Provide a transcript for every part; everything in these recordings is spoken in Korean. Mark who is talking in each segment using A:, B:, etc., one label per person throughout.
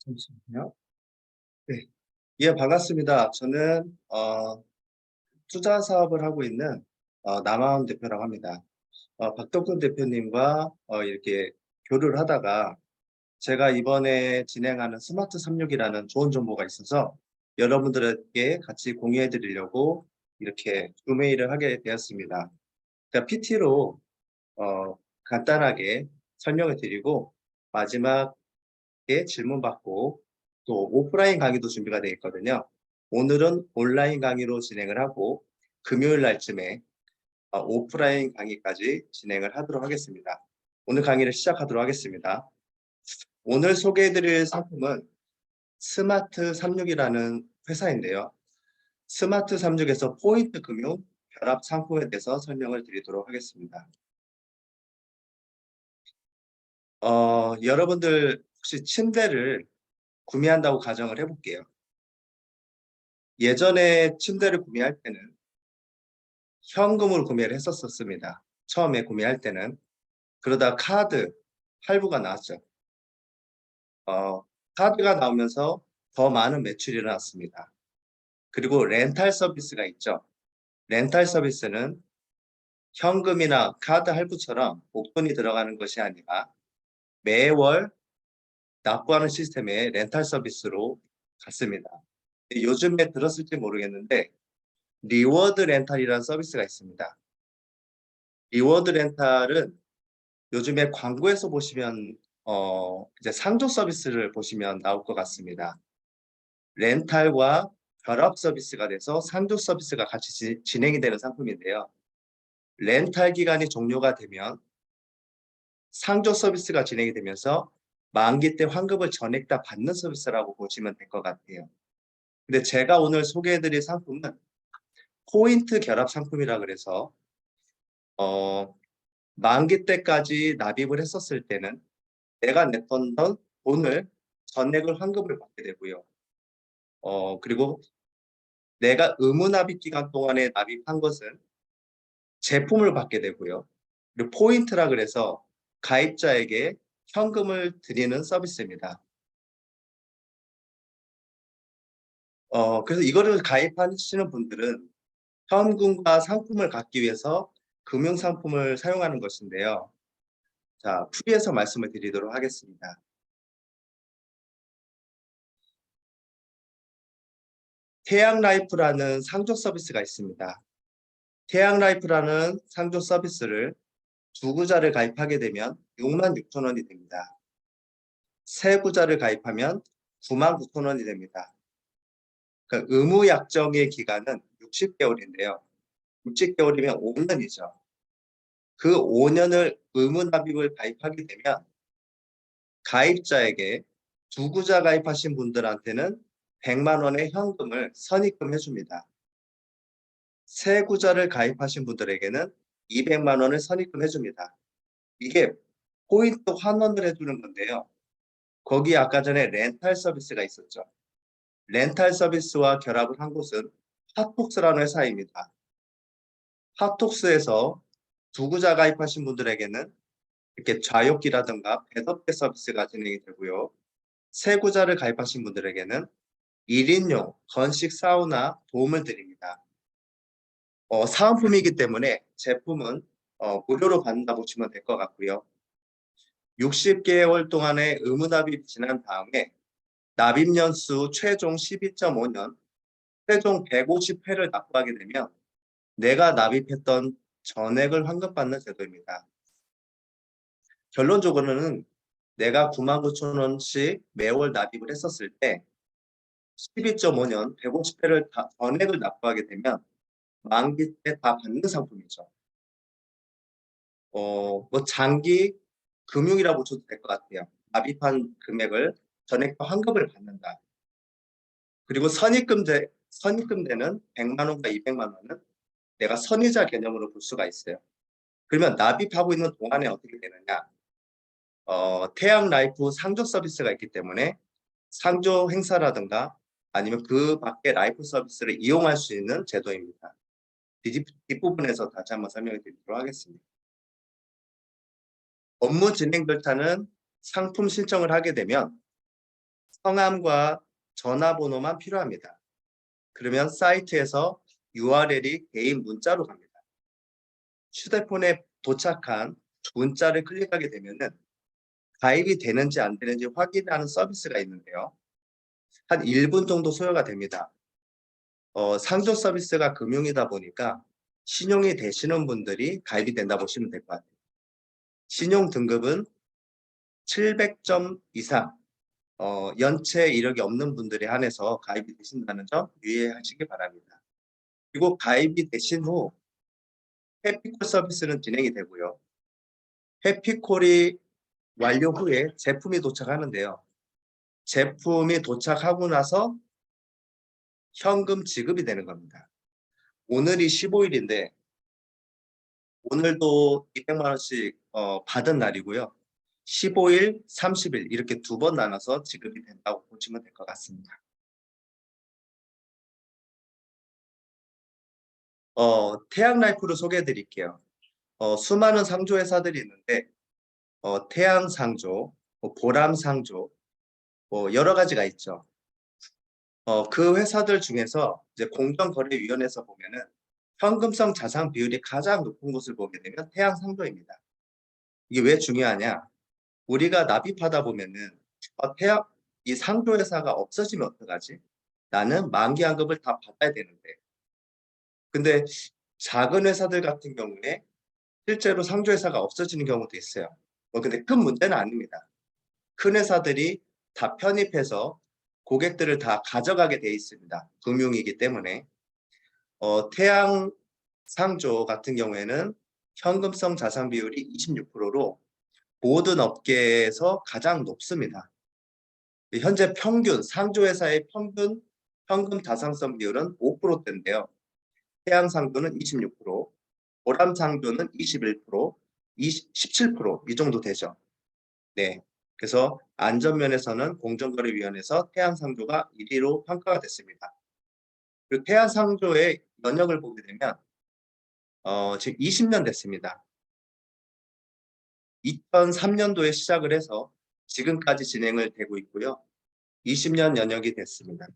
A: 잠시만요. 네. 예, 반갑습니다. 저는 투자 사업을 하고 있는 남아원 대표라고 합니다. 박덕근 대표님과 이렇게 교류를 하다가 제가 이번에 진행하는 스마트 36이라는 좋은 정보가 있어서 여러분들에게 같이 공유해 드리려고 이렇게 구메일을 하게 되었습니다. 그러니까 PT로 간단하게 설명을 드리고 마지막에 질문 받고 또 오프라인 강의도 준비가 되어 있거든요. 오늘은 온라인 강의로 진행을 하고 금요일 날쯤에 오프라인 강의까지 진행을 하도록 하겠습니다. 오늘 강의를 시작하도록 하겠습니다. 오늘 소개해드릴 상품은 스마트 36이라는 회사인데요. 스마트 36에서 포인트 금융 결합 상품에 대해서 설명을 드리도록 하겠습니다. 여러분들 혹시 침대를 구매한다고 가정을 해볼게요. 예전에 침대를 구매할 때는 현금으로 구매를 했었습니다. 처음에 구매할 때는. 그러다 카드 할부가 나왔죠. 카드가 나오면서 더 많은 매출이 일어났습니다. 그리고 렌탈 서비스가 있죠. 렌탈 서비스는 현금이나 카드 할부처럼 목돈이 들어가는 것이 아니라 매월 납부하는 시스템의 렌탈 서비스로 갔습니다. 요즘에 들었을지 모르겠는데 리워드 렌탈이라는 서비스가 있습니다. 리워드 렌탈은 요즘에 광고에서 보시면 이제 상조 서비스를 보시면 나올 것 같습니다. 렌탈과 결합 서비스가 돼서 상조 서비스가 같이 진행이 되는 상품인데요. 렌탈 기간이 종료가 되면 상조 서비스가 진행이 되면서 만기 때 환급을 전액 다 받는 서비스라고 보시면 될 것 같아요. 근데 제가 오늘 소개해드릴 상품은 포인트 결합 상품이라 그래서 만기 때까지 납입을 했었을 때는 내가 냈던 돈을 전액을 환급을 받게 되고요. 그리고 내가 의무납입 기간 동안에 납입한 것은 제품을 받게 되고요. 그리고 포인트라 그래서 가입자에게 현금을 드리는 서비스입니다. 그래서 이거를 가입하시는 분들은 현금과 상품을 갖기 위해서 금융상품을 사용하는 것인데요. 자, 풀이해서 말씀을 드리도록 하겠습니다. 태양라이프라는 상조 서비스가 있습니다. 태양라이프라는 상조 서비스를 두 구자를 가입하게 되면 66,000원이 됩니다. 세 구자를 가입하면 99,000원이 됩니다. 그러니까 의무 약정의 기간은 60개월인데요. 60개월이면 5년이죠. 그 5년을 의무 납입을 가입하게 되면 가입자에게 두 구자 가입하신 분들한테는 100만 원의 현금을 선입금해 줍니다. 세 구자를 가입하신 분들에게는 200만 원을 선입금해 줍니다. 이게 포인트 환원을 해주는 건데요. 거기 아까 전에 렌탈 서비스가 있었죠. 렌탈 서비스와 결합을 한 곳은 핫톡스라는 회사입니다. 핫톡스에서 두 구자 가입하신 분들에게는 이렇게 좌욕기라든가 배덮개 서비스가 진행이 되고요. 세 구자를 가입하신 분들에게는 1인용 건식 사우나 도움을 드립니다. 사은품이기 때문에 제품은 무료로 받는다 보시면 될 것 같고요. 60개월 동안의 의무 납입이 지난 다음에 납입 연수 최종 12.5년, 최종 150회를 납부하게 되면 내가 납입했던 전액을 환급받는 제도입니다. 결론적으로는 내가 99,000원씩 매월 납입을 했었을 때 12.5년 150회를 전액을 납부하게 되면 만기 때 다 받는 상품이죠. 뭐 장기 금융이라고 보셔도 될 것 같아요. 납입한 금액을 전액 환급을 받는다. 그리고 선입금되는 100만 원과 200만 원은 내가 선이자 개념으로 볼 수가 있어요. 그러면 납입하고 있는 동안에 어떻게 되느냐? 태양 라이프 상조 서비스가 있기 때문에 상조 행사라든가 아니면 그 밖에 라이프 서비스를 이용할 수 있는 제도입니다. 뒷부분에서 다시 한번 설명해 드리도록 하겠습니다. 업무 진행 절차는 상품 신청을 하게 되면 성함과 전화번호만 필요합니다. 그러면 사이트에서 URL이 개인 문자로 갑니다. 휴대폰에 도착한 문자를 클릭하게 되면은 가입이 되는지 안 되는지 확인하는 서비스가 있는데요. 한 1분 정도 소요가 됩니다. 상조 서비스가 금융이다 보니까 신용이 되시는 분들이 가입이 된다 보시면 될 것 같아요. 신용 등급은 700점 이상, 연체 이력이 없는 분들에 한해서 가입이 되신다는 점 유의하시기 바랍니다. 그리고 가입이 되신 후 해피콜 서비스는 진행이 되고요. 해피콜이 완료 후에 제품이 도착하는데요. 제품이 도착하고 나서 현금 지급이 되는 겁니다. 오늘이 15일인데 오늘도 200만 원씩 받은 날이고요. 15일, 30일 이렇게 두 번 나눠서 지급이 된다고 보시면 될 것 같습니다. 태양라이프를 소개해 드릴게요. 수많은 상조 회사들이 있는데 태양상조, 보람상조 여러 가지가 있죠. 그 회사들 중에서 이제 공정거래위원회에서 보면은 현금성 자산 비율이 가장 높은 곳을 보게 되면 태양상조입니다. 이게 왜 중요하냐? 우리가 납입하다 보면은 이 상조 회사가 없어지면 어떡하지? 나는 만기한급을 다 받아야 되는데. 근데 작은 회사들 같은 경우에 실제로 상조 회사가 없어지는 경우도 있어요. 근데 큰 문제는 아닙니다. 큰 회사들이 다 편입해서 고객들을 다 가져가게 돼 있습니다. 금융이기 때문에. 태양 상조 같은 경우에는 현금성 자산 비율이 26%로 모든 업계에서 가장 높습니다. 현재 평균 상조 회사의 평균 현금 자산성 비율은 5%대인데요. 태양 상조는 26%, 보람 상조는 21%, 17%이 정도 되죠. 네. 그래서 안전면에서는 공정거래위원회에서 태양상조가 1위로 평가가 됐습니다. 그리고 태양상조의 연역을 보게 되면 지금 20년 됐습니다. 2003년도에 시작을 해서 지금까지 진행을 되고 있고요. 20년 연역이 됐습니다.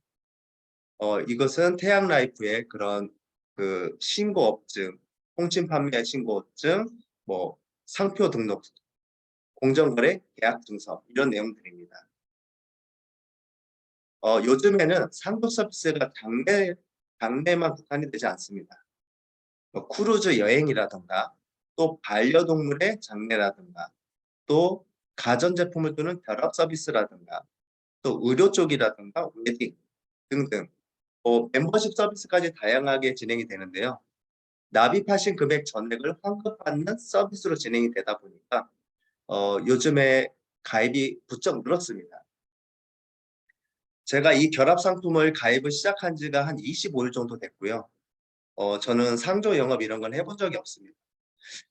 A: 이것은 태양라이프의 그런 그 신고업증, 홍침 판매 신고업증, 상표 등록, 공정거래 계약 증서 이런 내용들입니다. 요즘에는 상조 서비스가 당내만 국한이 되지 않습니다. 크루즈 여행이라든가 또 반려동물의 장례라든가 또 가전제품을 주는 결합 서비스라든가 또 의료 쪽이라든가 웨딩 등등 멤버십 서비스까지 다양하게 진행이 되는데요. 납입하신 금액 전액을 환급받는 서비스로 진행이 되다 보니까 요즘에 가입이 부쩍 늘었습니다. 제가 이 결합 상품을 가입을 시작한 지가 한 25일 정도 됐고요. 저는 상조 영업 이런 건 해본 적이 없습니다.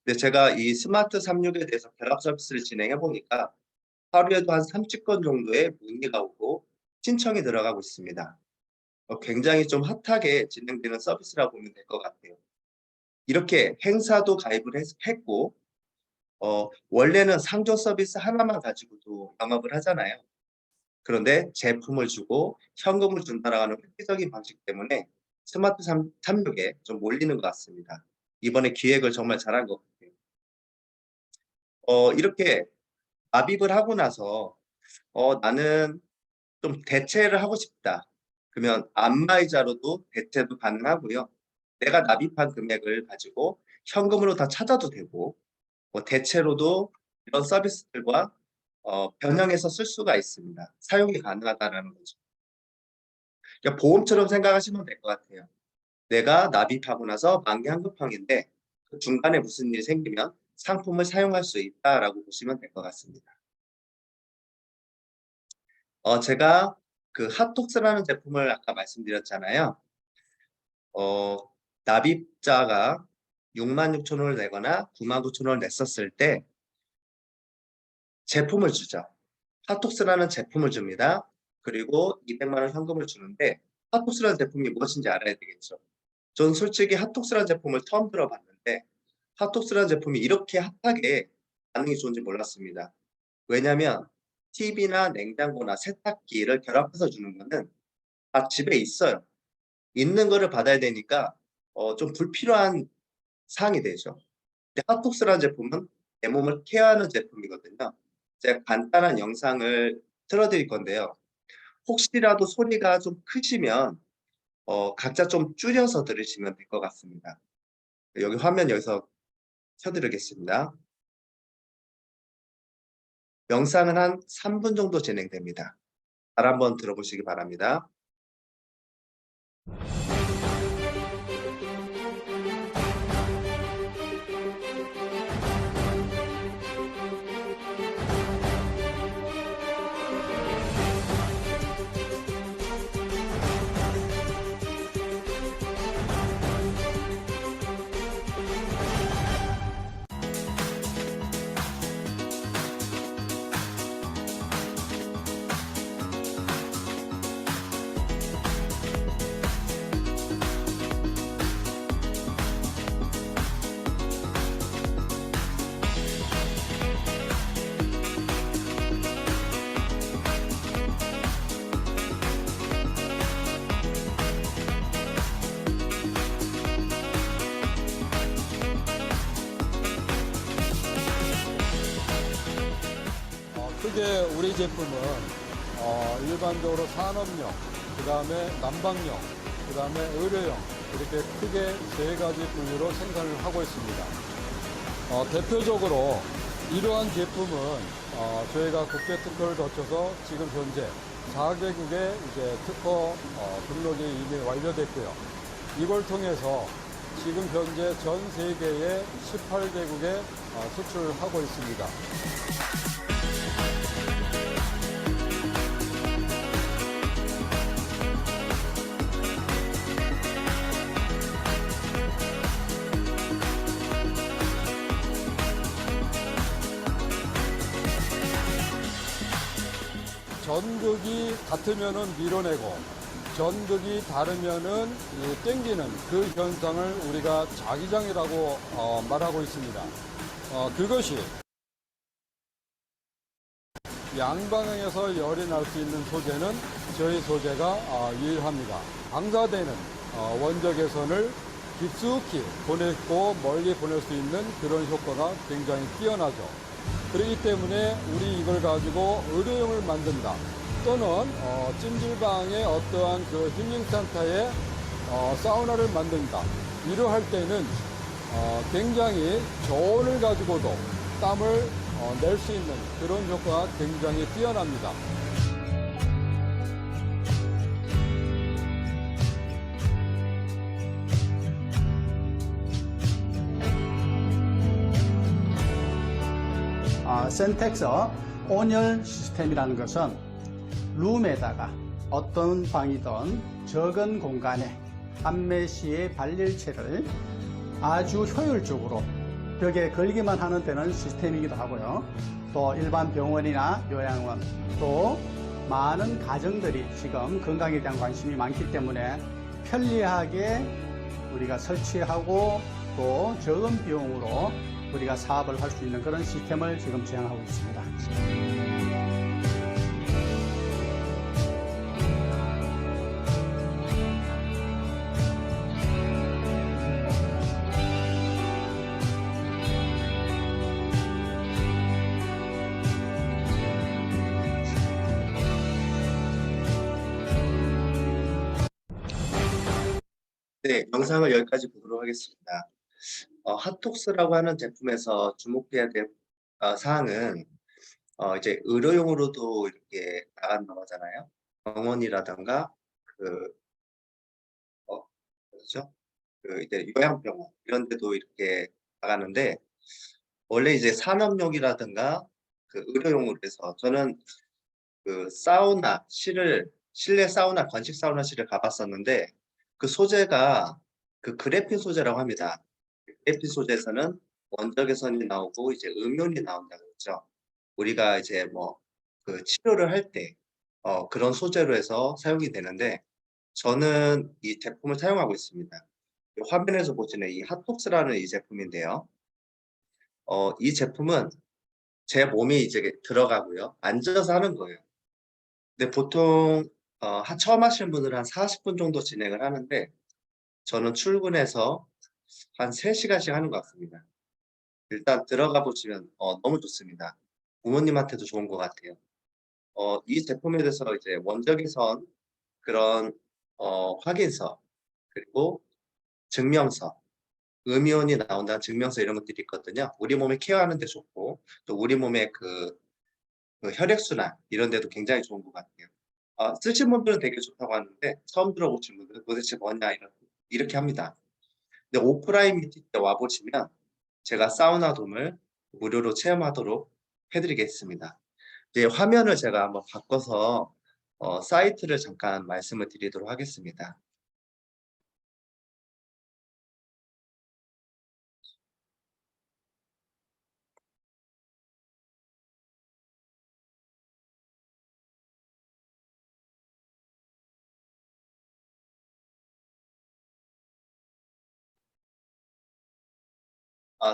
A: 근데 제가 이 스마트 36에 대해서 결합 서비스를 진행해 보니까 하루에도 한 30건 정도의 문의가 오고 신청이 들어가고 있습니다. 굉장히 좀 핫하게 진행되는 서비스라고 보면 될 것 같아요. 이렇게 행사도 가입을 했고 원래는 상조 서비스 하나만 가지고도 영업을 하잖아요. 그런데 제품을 주고 현금을 준다라는 획기적인 방식 때문에 스마트 36에 좀 몰리는 것 같습니다. 이번에 기획을 정말 잘한 것 같아요. 이렇게 납입을 하고 나서 나는 좀 대체를 하고 싶다. 그러면 안마의자로도 대체도 가능하고요. 내가 납입한 금액을 가지고 현금으로 다 찾아도 되고 대체로도 이런 서비스들과 변형해서 쓸 수가 있습니다. 사용이 가능하다라는 거죠. 그러니까 보험처럼 생각하시면 될 것 같아요. 내가 납입하고 나서 만기 한급형인데 그 중간에 무슨 일이 생기면 상품을 사용할 수 있다라고 보시면 될 것 같습니다. 제가 그 핫톡스라는 제품을 아까 말씀드렸잖아요. 납입자가 66,000원을 내거나 99,000원을 냈었을 때 제품을 주죠. 핫톡스라는 제품을 줍니다. 그리고 200만 원 현금을 주는데 핫톡스라는 제품이 무엇인지 알아야 되겠죠. 전 솔직히 핫톡스라는 제품을 처음 들어봤는데 핫톡스라는 제품이 이렇게 핫하게 반응이 좋은지 몰랐습니다. 왜냐하면 TV나 냉장고나 세탁기를 결합해서 주는 거는 다 집에 있어요. 있는 거를 받아야 되니까 좀 불필요한 사항이 되죠. 근데 핫톡스라는 제품은 내 몸을 케어하는 제품이거든요. 제가 간단한 영상을 틀어 드릴 건데요. 혹시라도 소리가 좀 크시면 각자 좀 줄여서 들으시면 될 것 같습니다. 여기 화면 여기서 켜 드리겠습니다. 영상은 한 3분 정도 진행됩니다. 잘 한번 들어보시기 바랍니다.
B: 크게 우리 제품은 일반적으로 산업용, 그 다음에 난방용, 그 다음에 의료용 이렇게 크게 세 가지 분류로 생산을 하고 있습니다. 대표적으로 이러한 제품은 저희가 국제 특허를 거쳐서 지금 현재 4개국의 이제 특허 등록이 이미 완료됐고요. 이걸 통해서 지금 현재 전 세계의 18개국에 수출을 하고 있습니다. 전극이 같으면은 밀어내고 전극이 다르면은 땡기는 그 현상을 우리가 자기장이라고 말하고 있습니다. 그것이 양방향에서 열이 날 수 있는 소재는 저희 소재가 유일합니다. 방사되는 원적 개선을 깊숙이 보내고 멀리 보낼 수 있는 그런 효과가 굉장히 뛰어나죠. 그렇기 때문에 우리 이걸 가지고 의료용을 만든다 또는 찜질방의 어떠한 그 힐링센터에 사우나를 만든다 이러할 때는 굉장히 저온을 가지고도 땀을 낼 수 있는 그런 효과가 굉장히 뛰어납니다.
C: 센텍스 온열 시스템이라는 것은 룸에다가 어떤 방이든 적은 공간에 판매 시의 발열체를 아주 효율적으로 벽에 걸기만 하는 데는 시스템이기도 하고요. 또 일반 병원이나 요양원 또 많은 가정들이 지금 건강에 대한 관심이 많기 때문에 편리하게 우리가 설치하고 또 적은 비용으로 우리가 사업을 할 수 있는 그런 시스템을 지금 제안하고 있습니다.
A: 네, 영상을 여기까지 보도록 하겠습니다. 핫톡스라고 하는 제품에서 주목해야 될 사항은 이제 의료용으로도 이렇게 나간다고 하잖아요. 병원이라든가 그 그렇죠? 그 이제 요양병원 이런 데도 이렇게 나가는데 원래 이제 산업용이라든가 그 의료용으로 해서 저는 그 실내 사우나, 건식 사우나실을 가봤었는데 그 소재가 그 그래핀 소재라고 합니다. 그래핀 소재에서는 원적 개선이 나오고 이제 음이온이 나온다고 했죠. 우리가 이제 뭐 그 치료를 할 때 그런 소재로 해서 사용이 되는데 저는 이 제품을 사용하고 있습니다. 화면에서 보시는 이 핫톡스라는 이 제품인데요. 이 제품은 제 몸이 이제 들어가고요. 앉아서 하는 거예요. 근데 보통 처음 하시는 분들은 한 40분 정도 진행을 하는데 저는 출근해서 한 3시간씩 하는 것 같습니다. 일단 들어가 보시면 너무 좋습니다. 부모님한테도 좋은 것 같아요. 이 제품에 대해서 이제 원적외선 그런 확인서 그리고 증명서, 음이온이 나온다는 증명서 이런 것들이 있거든요. 우리 몸을 케어하는 데 좋고 또 우리 몸의 그 혈액순환 이런 데도 굉장히 좋은 것 같아요. 쓰신 분들은 되게 좋다고 하는데 처음 들어보신 분들은 도대체 뭐냐 이렇게 합니다. 근데 오프라인 미팅 때 와 보시면 제가 사우나돔을 무료로 체험하도록 해 드리겠습니다. 이제 화면을 제가 한번 바꿔서 사이트를 잠깐 말씀을 드리도록 하겠습니다.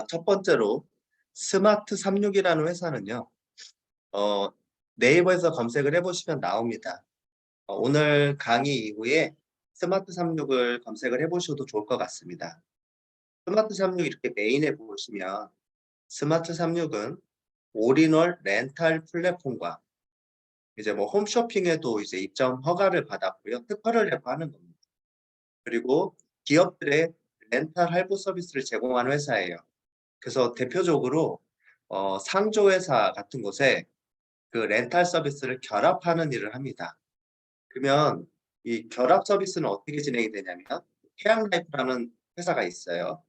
A: 첫 번째로 스마트 36이라는 회사는요. 어 네이버에서 검색을 해 보시면 나옵니다. 오늘 강의 이후에 스마트 36을 검색을 해 보셔도 좋을 것 같습니다. 스마트 36 이렇게 메인에 보시면 스마트 36은 올인원 렌탈 플랫폼과 이제 뭐 홈쇼핑에도 이제 입점 허가를 받았고요. 특허를 내고 하는 겁니다. 그리고 기업들의 렌탈 할부 서비스를 제공하는 회사예요. 그래서 대표적으로 상조회사 같은 곳에 그 렌탈 서비스를 결합하는 일을 합니다. 그러면 이 결합 서비스는 어떻게 진행이 되냐면 태양라이프라는 회사가 있어요.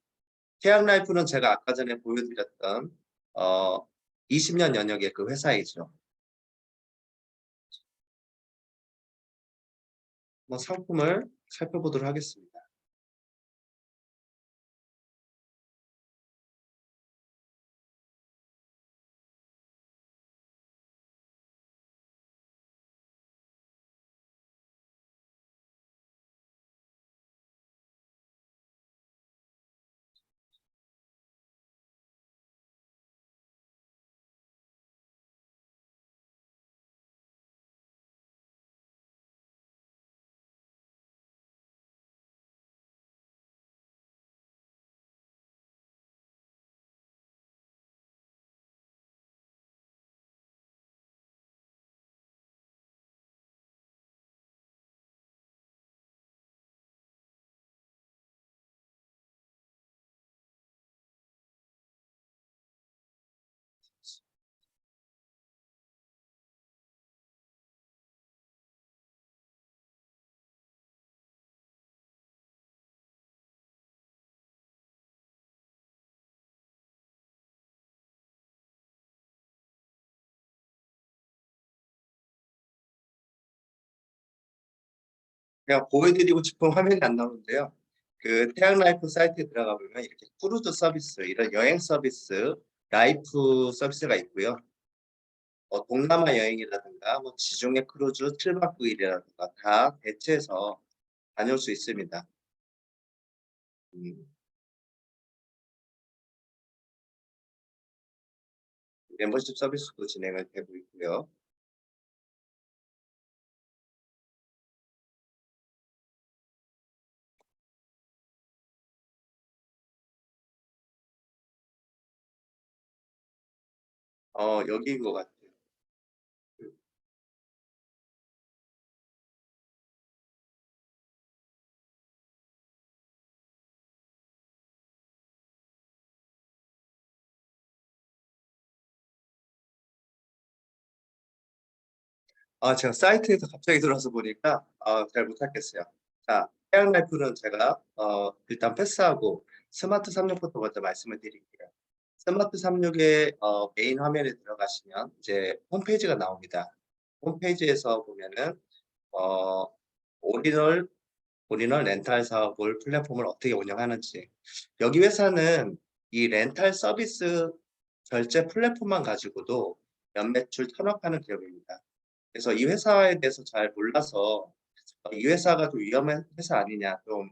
A: 태양라이프는 제가 아까 전에 보여드렸던 어 20년 연역의 그 회사이죠. 상품을 살펴보도록 하겠습니다. 그냥 보여드리고 싶은 화면이 안 나오는데요. 그 태양라이프 사이트에 들어가 보면 이렇게 크루즈 서비스, 이런 여행 서비스, 라이프 서비스가 있고요. 동남아 여행이라든가 뭐 지중해 크루즈 7박 9일이라든가 다 대체해서 다녀올 수 있습니다. 음, 멤버십 서비스도 진행을 되고 있고요. 여기인 것 같아요. 제가 사이트에서 갑자기 들어와서 보니까 잘 못 찾겠어요. 자, 태양라이프는 제가 일단 패스하고 스마트 36부터 먼저 말씀을 드릴게요. 스마트 36의 메인 화면에 들어가시면 이제 홈페이지가 나옵니다. 홈페이지에서 보면은 어 오리널 렌탈 사업을 플랫폼을 어떻게 운영하는지. 여기 회사는 이 렌탈 서비스 결제 플랫폼만 가지고도 연매출 1,000억 하는 기업입니다. 그래서 이 회사에 대해서 잘 몰라서 이 회사가 좀 위험한 회사 아니냐, 좀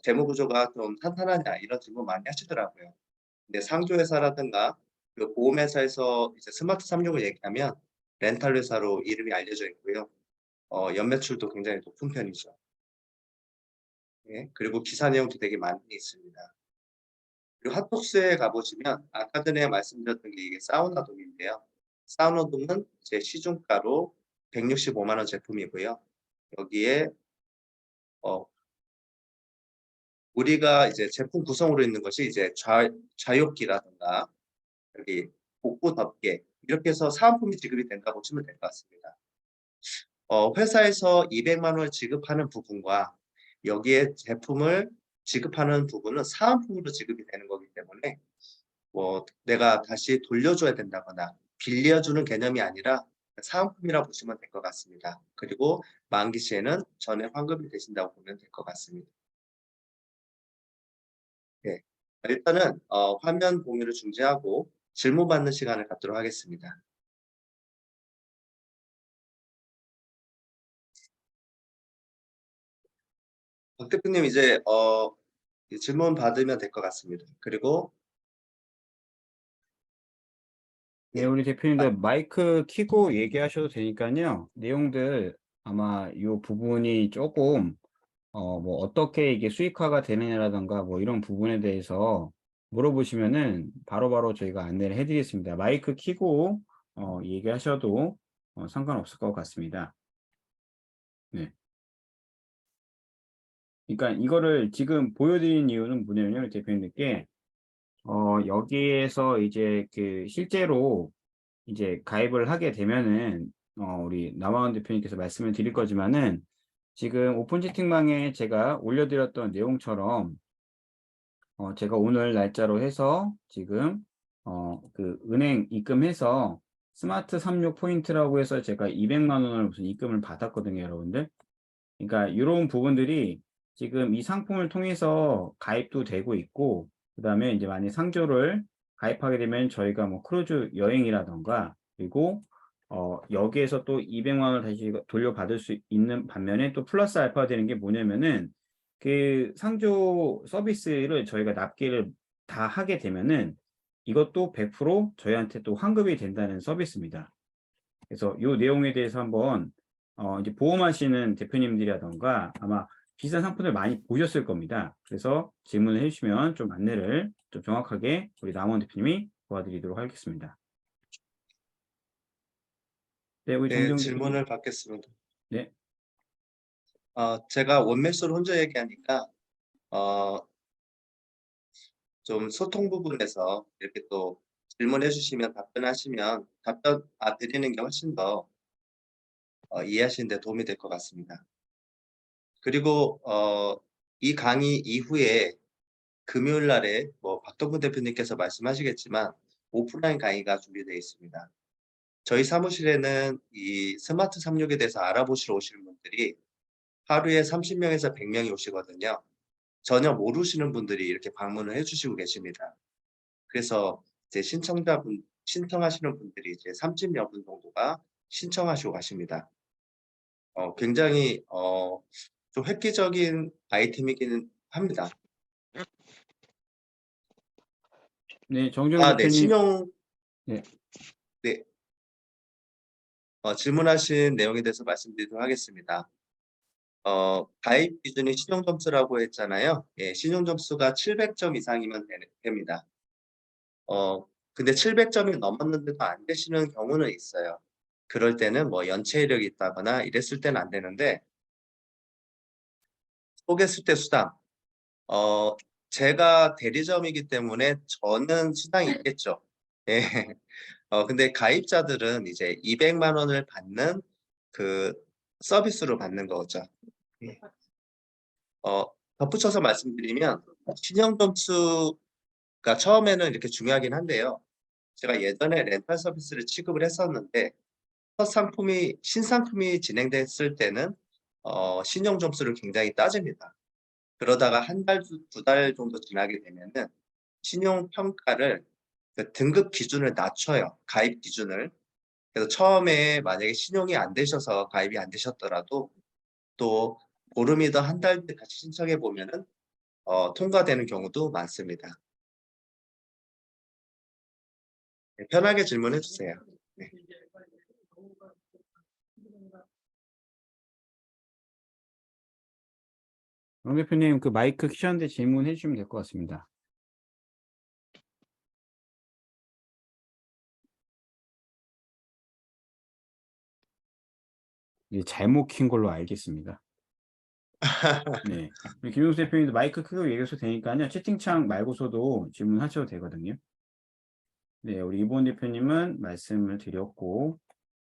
A: 재무 구조가 좀 탄탄하냐 이런 질문 많이 하시더라고요. 근데 상조 회사라든가 그 보험회사에서 이제 스마트 36을 얘기하면 렌탈 회사로 이름이 알려져 있고요. 연매출도 굉장히 높은 편이죠. 예, 그리고 기사 내용도 되게 많이 있습니다. 그리고 핫토스에 가보시면 아까 전에 말씀드렸던 게 이게 사우나돔인데요. 사우나돔은 이제 시중가로 165만 원 제품이고요. 여기에 우리가 이제 제품 구성으로 있는 것이 이제 좌욕기라든가 여기 복부 덮개 이렇게 해서 사은품이 지급이 된다고 보시면 될 것 같습니다. 회사에서 200만 원을 지급하는 부분과 여기에 제품을 지급하는 부분은 사은품으로 지급이 되는 거기 때문에 뭐 내가 다시 돌려줘야 된다거나 빌려주는 개념이 아니라 사은품이라 보시면 될 것 같습니다. 그리고 만기 시에는 전액 환급이 되신다고 보면 될 것 같습니다. 네. 일단은 화면 공유를 중지하고 질문 받는 시간을 갖도록 하겠습니다. 박 대표님 이제 질문 받으면 될 것 같습니다. 그리고
D: 네, 우리 대표님들 마이크 켜고 얘기하셔도 되니까요. 내용들 아마 이 부분이 조금 뭐 어떻게 이게 수익화가 되느냐라던가 뭐 이런 부분에 대해서 물어보시면은 바로바로 저희가 안내를 해드리겠습니다. 마이크 켜고 얘기하셔도 상관없을 것 같습니다. 네. 그러니까 이거를 지금 보여드리는 이유는 뭐냐면요, 우리 대표님들께 여기에서 이제 그 실제로 이제 가입을 하게 되면은 우리 남아원 대표님께서 말씀을 드릴 거지만은 지금 오픈 채팅방에 제가 올려드렸던 내용처럼 제가 오늘 날짜로 해서 지금 그 은행 입금해서 스마트 36 포인트라고 해서 제가 200만 원을 무슨 입금을 받았거든요, 여러분들. 그러니까 이런 부분들이 지금 이 상품을 통해서 가입도 되고 있고, 그 다음에 이제 만약 상조를 가입하게 되면 저희가 뭐 크루즈 여행이라던가, 그리고 여기에서 또 200만 원을 다시 돌려받을 수 있는 반면에 또 플러스 알파가 되는 게 뭐냐면은 그 상조 서비스를 저희가 납기를 다 하게 되면은 이것도 100% 저희한테 또 환급이 된다는 서비스입니다. 그래서 이 내용에 대해서 한번 이제 보험하시는 대표님들이라던가 아마 비슷한 상품을 많이 보셨을 겁니다. 그래서 질문을 해주시면 좀 안내를 좀 정확하게 우리 남원 대표님이 도와드리도록 하겠습니다. 네, 우리
A: 네,
D: 정정 대표님.
A: 질문을 받겠습니다.
D: 네.
A: 제가 원매수를 혼자 얘기하니까 좀 소통 부분에서 이렇게 또 질문해 주시면 답변하시면 드리는 게 훨씬 더 이해하시는 데 도움이 될 것 같습니다. 그리고 이 강의 이후에 금요일 날에 뭐 박동근 대표님께서 말씀하시겠지만 오프라인 강의가 준비되어 있습니다. 저희 사무실에는 이 스마트 36에 대해서 알아보시러 오시는 분들이 하루에 30명에서 100명이 오시거든요. 전혀 모르시는 분들이 이렇게 방문을 해주시고 계십니다. 그래서 이제 신청하시는 분들이 이제 30여 분 정도가 신청하시고 가십니다. 굉장히 좀 획기적인 아이템이기는 합니다.
D: 네, 정정
A: 네,
D: 대표님.
A: 신용
D: 네.
A: 네. 질문하신 내용에 대해서 말씀드리도록 하겠습니다. 가입 기준이 신용점수라고 했잖아요. 예, 신용점수가 700점 이상이면 됩니다. 근데 700점이 넘었는데도 안 되시는 경우는 있어요. 그럴 때는 뭐 연체 이력이 있다거나 이랬을 때는 안 되는데 소개수 때 수당. 제가 대리점이기 때문에 저는 수당이 있겠죠. 예. 근데 가입자들은 이제 200만 원을 받는 그 서비스로 받는 거죠. 예. 덧붙여서 말씀드리면 신용점수가 처음에는 이렇게 중요하긴 한데요. 제가 예전에 렌탈 서비스를 취급을 했었는데 신상품이 진행됐을 때는 신용점수를 굉장히 따집니다. 그러다가 한 달, 두 달 정도 지나게 되면은 신용평가를 그 등급 기준을 낮춰요. 가입 기준을. 그래서 처음에 만약에 신용이 안 되셔서 가입이 안 되셨더라도 또 보름이든 한 달 뒤에 다시 신청해 보면은 통과되는 경우도 많습니다. 네, 편하게 질문해 주세요. 네.
D: 정 대표님 그 마이크 켜셨는데 질문해 주시면 될 것 같습니다. 네, 잘못 킨 걸로 알겠습니다. 네. 우리 김용수 대표님도 마이크 끄고 얘기하셔도 되니까요. 채팅창 말고서도 질문하셔도 되거든요. 네, 우리 이보은 대표님은 말씀을 드렸고,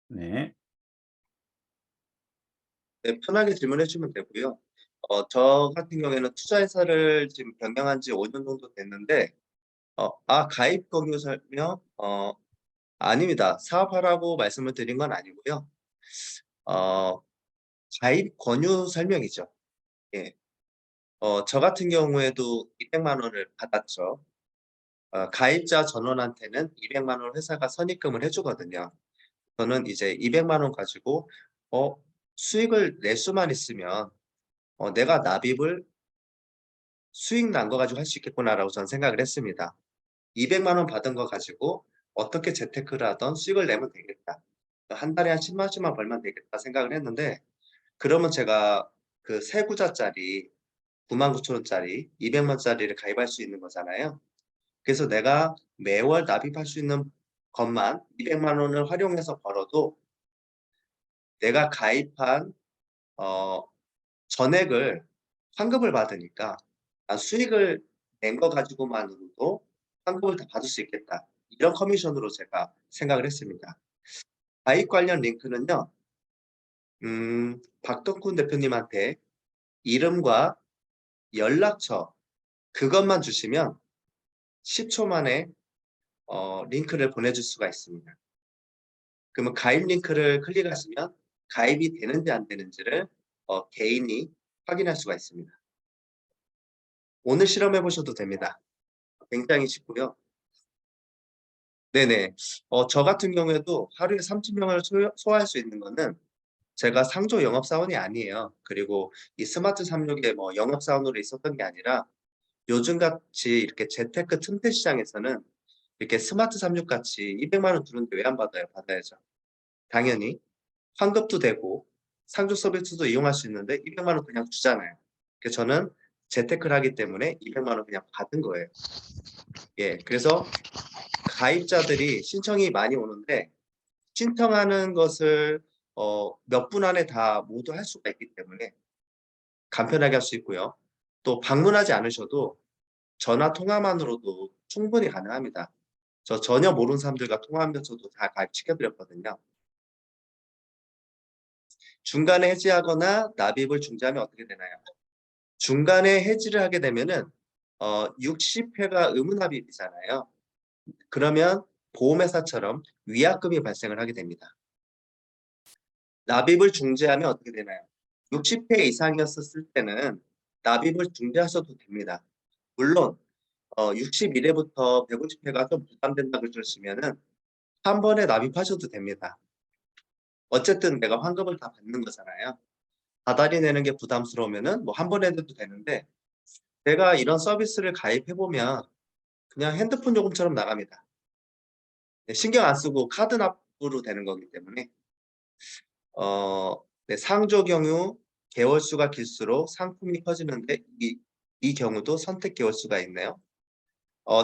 D: 네.
A: 네, 편하게 질문해 주시면 되고요. 저 같은 경우에는 투자회사를 지금 경영한 지 5년 정도 됐는데, 가입 권유 설명? 아닙니다. 사업하라고 말씀을 드린 건 아니고요. 어, 가입 권유 설명이죠. 예. 저 같은 경우에도 200만 원을 받았죠. 가입자 전원한테는 200만 원 회사가 선입금을 해주거든요. 저는 이제 200만 원 가지고 수익을 낼 수만 있으면 내가 납입을 수익 난 거 가지고 할 수 있겠구나라고 저는 생각을 했습니다. 200만 원 받은 거 가지고 어떻게 재테크를 하던 수익을 내면 되겠다. 한 달에 한 10만 원씩만 벌면 되겠다 생각을 했는데, 그러면 제가 그 세구자짜리 99,000원짜리 200만 원짜리를 가입할 수 있는 거잖아요. 그래서 내가 매월 납입할 수 있는 것만 200만 원을 활용해서 벌어도 내가 가입한 전액을 환급을 받으니까 수익을 낸 거 가지고만으로도 환급을 다 받을 수 있겠다. 이런 커미션으로 제가 생각을 했습니다. 가입 관련 링크는요. 박덕훈 대표님한테 이름과 연락처 그것만 주시면 10초 만에 링크를 보내줄 수가 있습니다. 그러면 가입 링크를 클릭하시면 가입이 되는지 안 되는지를 개인이 확인할 수가 있습니다. 오늘 실험해 보셔도 됩니다. 굉장히 쉽고요. 네네. 저 같은 경우에도 하루에 30명을 소화할 수 있는 거는 제가 상조 영업사원이 아니에요. 그리고 이 스마트 36에 뭐 영업사원으로 있었던 게 아니라 요즘같이 이렇게 재테크 틈새 시장에서는 이렇게 스마트 36 같이 200만 원 주는데 왜 안 받아요? 받아야죠. 당연히 환급도 되고 상조 서비스도 이용할 수 있는데 200만 원 그냥 주잖아요. 그래서 저는 재테크를 하기 때문에 200만 원 그냥 받은 거예요. 예, 그래서 가입자들이 신청이 많이 오는데 신청하는 것을 몇 분 안에 다 모두 할 수가 있기 때문에 간편하게 할 수 있고요. 또 방문하지 않으셔도 전화 통화만으로도 충분히 가능합니다. 저 전혀 모르는 사람들과 통화하면서도 다 가입시켜드렸거든요. 중간에 해지하거나 납입을 중지하면 어떻게 되나요? 중간에 해지를 하게 되면은 60회가 의무납입이잖아요. 그러면 보험회사처럼 위약금이 발생을 하게 됩니다. 납입을 중지하면 어떻게 되나요? 60회 이상이었을 때는 납입을 중지하셔도 됩니다. 물론 61회부터 150회가 좀 부담된다고 그러시면은 한 번에 납입하셔도 됩니다. 어쨌든 내가 환급을 다 받는 거잖아요. 다달이 내는 게 부담스러우면은 뭐 한 번에 해도 되는데, 내가 이런 서비스를 가입해보면 그냥 핸드폰 요금처럼 나갑니다. 네, 신경 안 쓰고 카드 납부로 되는 거기 때문에 네, 상조 경우 개월수가 길수록 상품이 커지는데 이 경우도 선택 개월수가 있네요.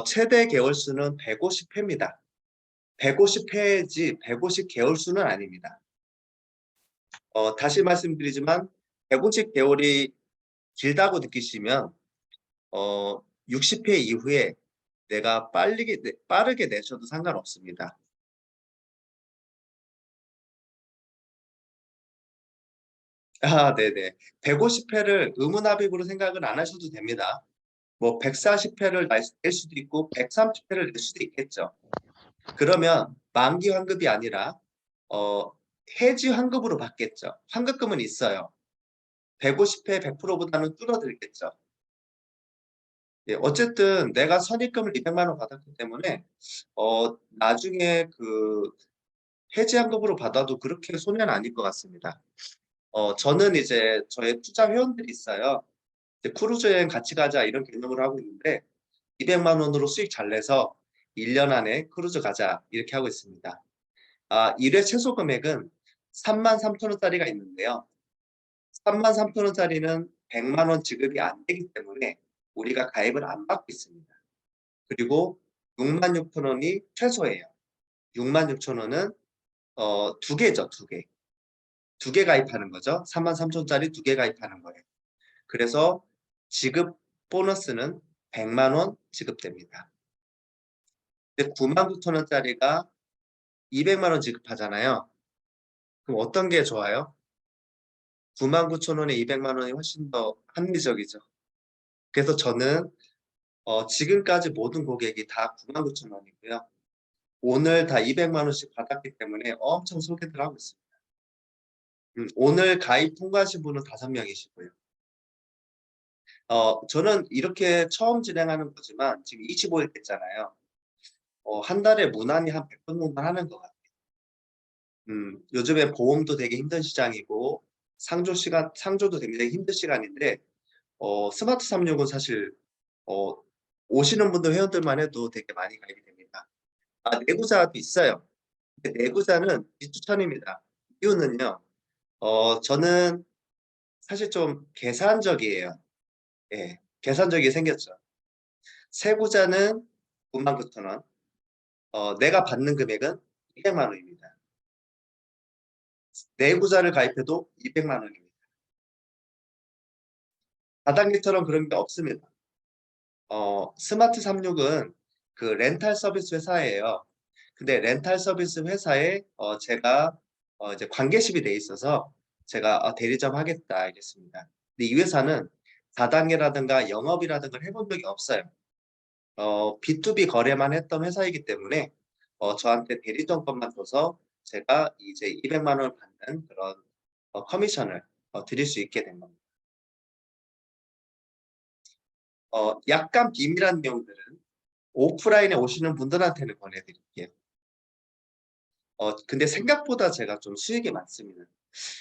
A: 최대 개월수는 150회입니다. 150회지 150 개월수는 아닙니다. 다시 말씀드리지만 150 개월이 길다고 느끼시면 60회 이후에 내가 빠르게 내셔도 상관없습니다. 네네. 150회를 의무납입으로 생각을 안 하셔도 됩니다. 뭐 140회를 낼 수도 있고 130회를 낼 수도 있겠죠. 그러면 만기 환급이 아니라 해지 환급으로 받겠죠. 환급금은 있어요. 150회 100%보다는 줄어들겠죠. 예, 어쨌든 내가 선입금을 200만 원 받았기 때문에 나중에 그 해지 환급으로 받아도 그렇게 손해는 아닐 것 같습니다. 저는 이제 저의 투자 회원들이 있어요. 이제 크루즈 여행 같이 가자 이런 개념으로 하고 있는데 200만 원으로 수익 잘 내서 1년 안에 크루즈 가자 이렇게 하고 있습니다. 1회 최소 금액은 33,000원짜리가 있는데요. 33,000원짜리는 100만 원 지급이 안 되기 때문에 우리가 가입을 안 받고 있습니다. 그리고 66,000원이 최소예요. 66,000원은 두 개죠, 두 개. 두 개 가입하는 거죠. 33,000원짜리 두 개 가입하는 거예요. 그래서 지급 보너스는 100만 원 지급됩니다. 근데 99,000원짜리가 200만 원 지급하잖아요. 그럼 어떤 게 좋아요? 99,000원에 200만 원이 훨씬 더 합리적이죠. 그래서 저는 지금까지 모든 고객이 다 99,000원이고요. 오늘 다 200만 원씩 받았기 때문에 엄청 소개들 하고 있습니다. 오늘 가입 통과하신 분은 5명이시고요. 저는 이렇게 처음 진행하는 거지만 지금 25일 됐잖아요. 한 달에 무난히 한 100건 정도 하는 것 같아요. 요즘에 보험도 되게 힘든 시장이고 상조도 굉장히 힘든 시간인데 스마트 36은 사실 오시는 분들 회원들만 해도 되게 많이 가입이 됩니다. 내구자도 있어요. 근데 내구자는 비추천입니다. 이유는요. 저는 사실 좀 계산적이에요. 예, 계산적이 생겼죠. 세구자는 99,000원, 내가 받는 금액은 200만 원입니다. 내구자를 가입해도 200만 원입니다. 다단계처럼 그런 게 없습니다. 스마트 36은 그 렌탈 서비스 회사예요. 근데 렌탈 서비스 회사에 제가 이제 관계십이 돼 있어서 제가 대리점 하겠다 이랬습니다. 근데 이 회사는 다단계라든가 영업이라든가 해본 적이 없어요. B2B 거래만 했던 회사이기 때문에 저한테 대리점권만 줘서 제가 이제 200만 원을 받는 그런 커미션을 드릴 수 있게 된 겁니다. 약간 비밀한 내용들은 오프라인에 오시는 분들한테는 권해드릴게요. 근데 생각보다 제가 좀 수익이 많습니다.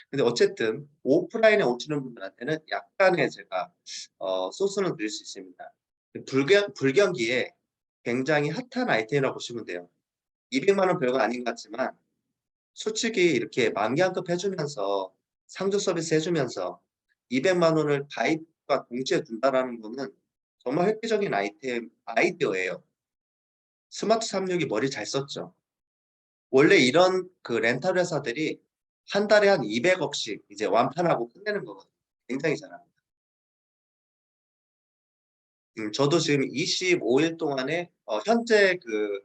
A: 근데 어쨌든 오프라인에 오시는 분들한테는 약간의 제가 소스는 드릴 수 있습니다. 불경기에 굉장히 핫한 아이템이라고 보시면 돼요. 200만 원 별거 아닌 것 같지만 솔직히 이렇게 만기한급 해주면서 상조 서비스 해주면서 200만 원을 가입과 동시에 준다라는 거는 정말 획기적인 아이디어예요. 스마트 36이 머리 잘 썼죠. 원래 이런 그 렌탈 회사들이 한 달에 한 200억씩 이제 완판하고 끝내는 거거든요. 굉장히 잘합니다. 저도 지금 25일 동안에 현재 그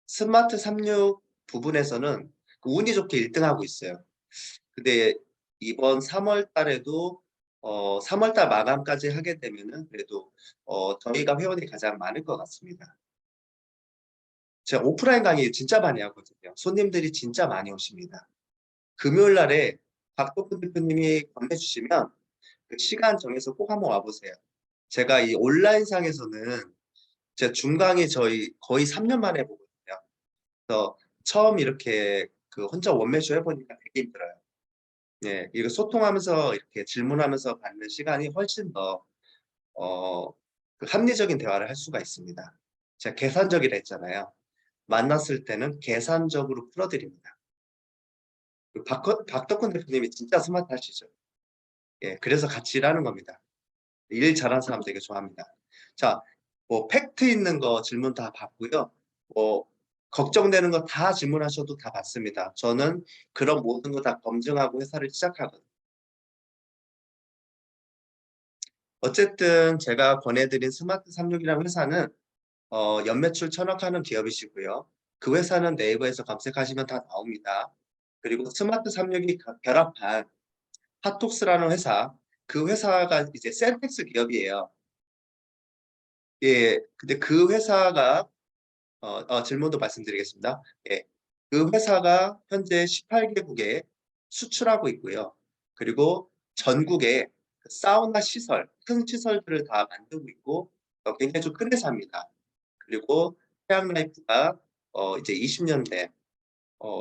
A: 스마트 36 부분에서는 그 운이 좋게 1등하고 있어요. 근데 이번 3월 달에도 3월 달 마감까지 하게 되면은 그래도 저희가 회원이 가장 많을 것 같습니다. 제가 오프라인 강의 진짜 많이 하거든요. 손님들이 진짜 많이 오십니다. 금요일 날에 박덕근 대표님이 권해주시면 그 시간 정해서 꼭 한번 와보세요. 제가 이 온라인상에서는 제 중강의 저희 거의 3년 만에 보거든요. 그래서 처음 이렇게 그 혼자 원맨쇼 해보니까 되게 힘들어요. 예, 이거 소통하면서 이렇게 질문하면서 받는 시간이 훨씬 더 그 합리적인 대화를 할 수가 있습니다. 제가 계산적이라 했잖아요. 만났을 때는 계산적으로 풀어드립니다. 박덕근 대표님이 진짜 스마트하시죠. 예, 그래서 같이 일하는 겁니다. 일 잘하는 사람 되게 좋아합니다. 자, 뭐 팩트 있는 거 질문 다 받고요. 뭐 걱정되는 거 다 질문하셔도 다 받습니다. 저는 그런 모든 거 다 검증하고 회사를 시작하거든요. 어쨌든 제가 권해드린 스마트 36이라는 회사는 연매출 1,000억 하는 기업이시고요. 그 회사는 네이버에서 검색하시면 다 나옵니다. 그리고 스마트 36이 결합한 핫톡스라는 회사, 그 회사가 이제 센텍스 기업이에요. 예, 근데 그 회사가 질문도 말씀드리겠습니다. 예, 그 회사가 현재 18개국에 수출하고 있고요. 그리고 전국에 그 사우나 시설, 큰 시설들을 다 만들고 있고 굉장히 좀 큰 회사입니다. 그리고 해양라이프가 이제 20년 된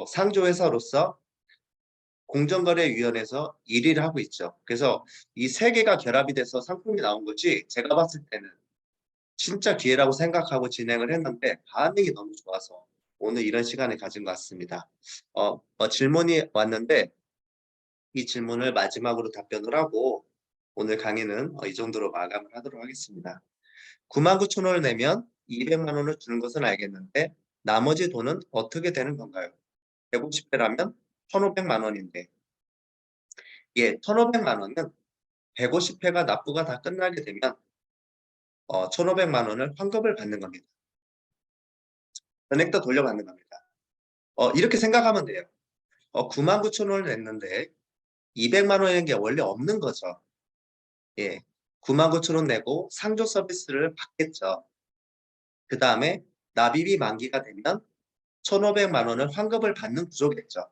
A: 상조회사로서 공정거래위원회에서 1위를 하고 있죠. 그래서 이 세 개가 결합이 돼서 상품이 나온 거지 제가 봤을 때는 진짜 기회라고 생각하고 진행을 했는데 반응이 너무 좋아서 오늘 이런 시간을 가진 것 같습니다. 질문이 왔는데 이 질문을 마지막으로 답변을 하고 오늘 강의는 이 정도로 마감을 하도록 하겠습니다. 99,000원을 내면 200만 원을 주는 것은 알겠는데 나머지 돈은 어떻게 되는 건가요? 150회라면 1,500만 원인데, 예, 1,500만 원은 150회가 납부가 다 끝나게 되면 1,500만 원을 환급을 받는 겁니다. 전액 다 돌려받는 겁니다. 이렇게 생각하면 돼요. 99,000원을 냈는데 200만 원이라는 게 원래 없는 거죠. 예, 99,000원 내고 상조 서비스를 받겠죠. 그 다음에 납입이 만기가 되면 1,500만 원을 환급을 받는 구조겠죠.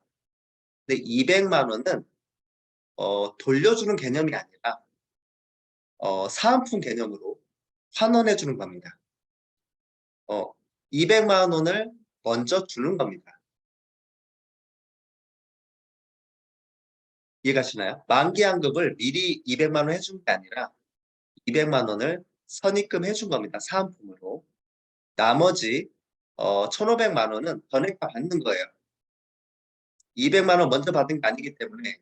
A: 근데 200만 원은 돌려주는 개념이 아니라 사은품 개념으로 환원해 주는 겁니다. 200만 원을 먼저 주는 겁니다. 이해가시나요? 만기환급을 미리 200만 원 해준 게 아니라 200만 원을 선입금 해준 겁니다. 사은품으로. 나머지 1,500만 원은 전액 다 받는 거예요. 200만 원 먼저 받은 게 아니기 때문에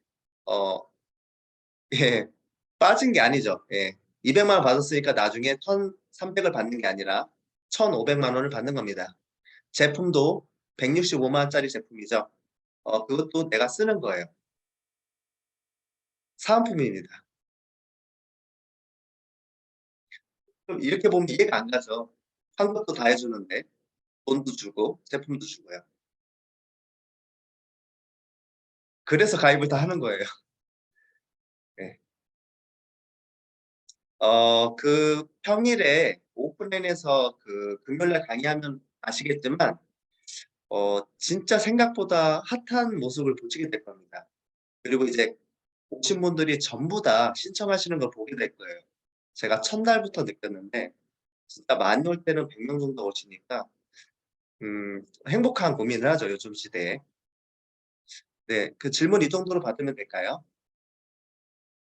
A: 예, 빠진 게 아니죠. 예. 200만 원 받았으니까 나중에 1,300을 받는 게 아니라 1,500만 원을 받는 겁니다. 제품도 165만 원짜리 제품이죠. 그것도 내가 쓰는 거예요. 사은품입니다. 그럼 이렇게 보면 이해가 안 가죠. 환급도 다 해주는데 돈도 주고 제품도 주고요. 그래서 가입을 다 하는 거예요. 네. 그 평일에 오프라인에서 그 금요일날 강의하면 아시겠지만 진짜 생각보다 핫한 모습을 보시게 될 겁니다. 그리고 이제 오신 분들이 전부 다 신청하시는 걸 보게 될 거예요. 제가 첫날부터 느꼈는데 진짜 많이 올 때는 100명 정도 오시니까 행복한 고민을 하죠, 요즘 시대에. 네, 그 질문 이 정도로 받으면 될까요?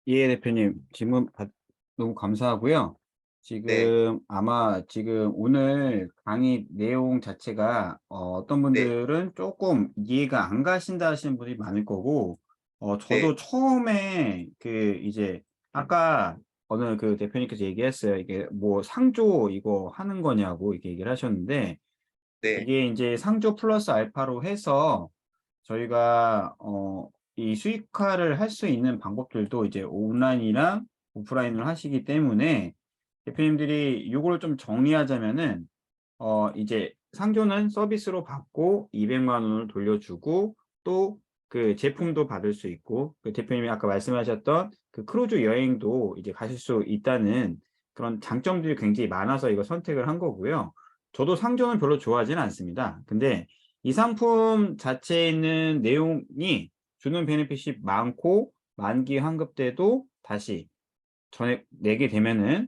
D: 예, 대표님, 너무 감사하고요.
A: 네,
D: 아마 지금 오늘 강의 내용 자체가 어떤
A: 네,
D: 분들은 조금 이해가 안 가신다 하시는 분이 많을 거고, 저도
A: 네,
D: 처음에 이제 아까 어느 그 대표님께서 얘기했어요. 이게 뭐 상조 이거 하는 거냐고 이렇게 얘기를 하셨는데,
A: 네,
D: 이게 이제 상조 플러스 알파로 해서 저희가 이 수익화를 할 수 있는 방법들도 이제 온라인이랑 오프라인을 하시기 때문에 대표님들이 요거를 좀 정리하자면은 이제 상조는 서비스로 받고 200만 원을 돌려주고 또 그 제품도 받을 수 있고 그 대표님이 아까 말씀하셨던 그 크루즈 여행도 이제 가실 수 있다는 그런 장점들이 굉장히 많아서 이거 선택을 한 거고요. 저도 상조는 별로 좋아하지는 않습니다. 근데 이 상품 자체에 있는 내용이 주는 베네핏이 많고 만기 환급 때도 다시 전액 내게 되면은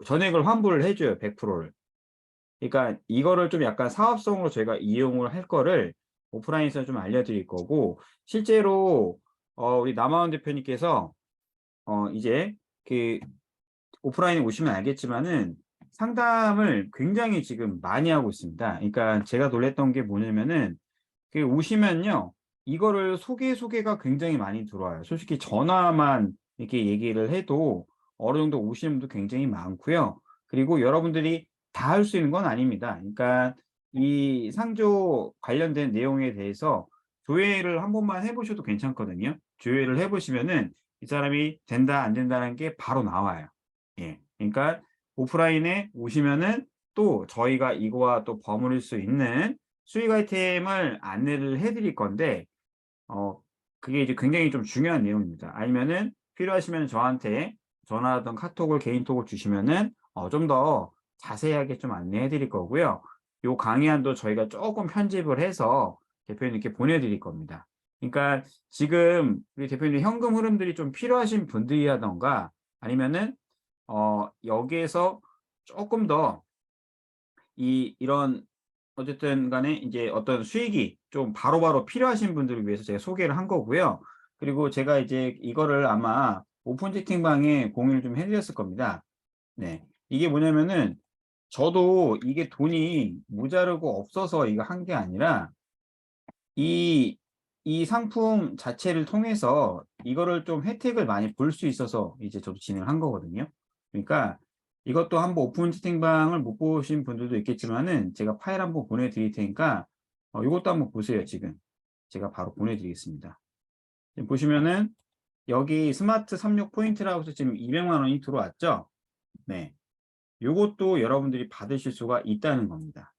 D: 전액을 환불을 해줘요. 100%를. 그러니까 이거를 좀 약간 사업성으로 저희가 이용을 할 거를 오프라인에서 좀 알려드릴 거고 실제로 우리 남아원 대표님께서 이제 그 오프라인에 오시면 알겠지만은 상담을 굉장히 지금 많이 하고 있습니다. 그러니까 제가 놀랬던 게 뭐냐면은 그 오시면요. 이거를 소개가 굉장히 많이 들어와요. 솔직히 전화만 이렇게 얘기를 해도 어느 정도 오시는 분도 굉장히 많고요. 그리고 여러분들이 다 할 수 있는 건 아닙니다. 그러니까 이 상조 관련된 내용에 대해서 조회를 한 번만 해보셔도 괜찮거든요. 조회를 해보시면은 이 사람이 된다, 안 된다는 게 바로 나와요. 예. 그러니까 오프라인에 오시면은 또 저희가 이거와 또 버무릴 수 있는 수익 아이템을 안내를 해드릴 건데, 그게 이제 굉장히 좀 중요한 내용입니다. 아니면은 필요하시면 저한테 전화하던 카톡을 개인톡을 주시면은 좀 더 자세하게 좀 안내해 드릴 거고요. 요 강의안도 저희가 조금 편집을 해서 대표님께 보내드릴 겁니다. 그러니까 지금 우리 대표님 현금 흐름들이 좀 필요하신 분들이라던가 아니면은 여기에서 조금 더 이런 어쨌든 간에 이제 어떤 수익이 좀 바로바로 필요하신 분들을 위해서 제가 소개를 한 거고요. 그리고 제가 이제 이거를 아마 오픈 채팅방에 공유를 좀 해드렸을 겁니다. 네. 이게 뭐냐면은 저도 이게 돈이 모자르고 없어서 이거 한 게 아니라 이 상품 자체를 통해서 이거를 좀 혜택을 많이 볼 수 있어서 이제 저도 진행을 한 거거든요. 그러니까 이것도 한번 오픈 채팅방을 못 보신 분들도 있겠지만은 제가 파일 한번 보내드릴 테니까 이것도 한번 보세요. 지금 제가 바로 보내드리겠습니다. 지금 보시면은 여기 스마트 36 포인트라고 해서 지금 200만 원이 들어왔죠. 네, 요것도 여러분들이 받으실 수가 있다는 겁니다.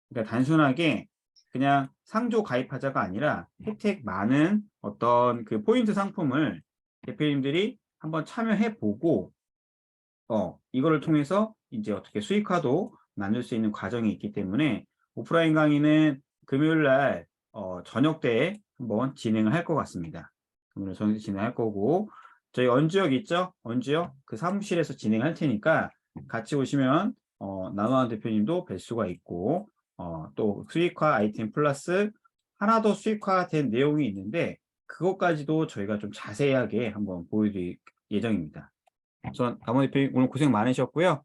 D: 그러니까 단순하게 그냥 상조 가입하자가 아니라 혜택 많은 어떤 그 포인트 상품을 대표님들이 한번 참여해 보고 이거를 통해서 이제 어떻게 수익화도 만들 수 있는 과정이 있기 때문에 오프라인 강의는 금요일 날 저녁 때 한번 진행을 할 것 같습니다. 금요일 저녁 때 진행할 거고 저희 언지역 있죠? 언지역 그 사무실에서 진행할 테니까 같이 오시면 나노한 대표님도 뵐 수가 있고 또 수익화 아이템 플러스 하나 더 수익화된 내용이 있는데 그것까지도 저희가 좀 자세하게 한번 보여드릴 예정입니다. 우선 남원 대표님 오늘 고생 많으셨고요.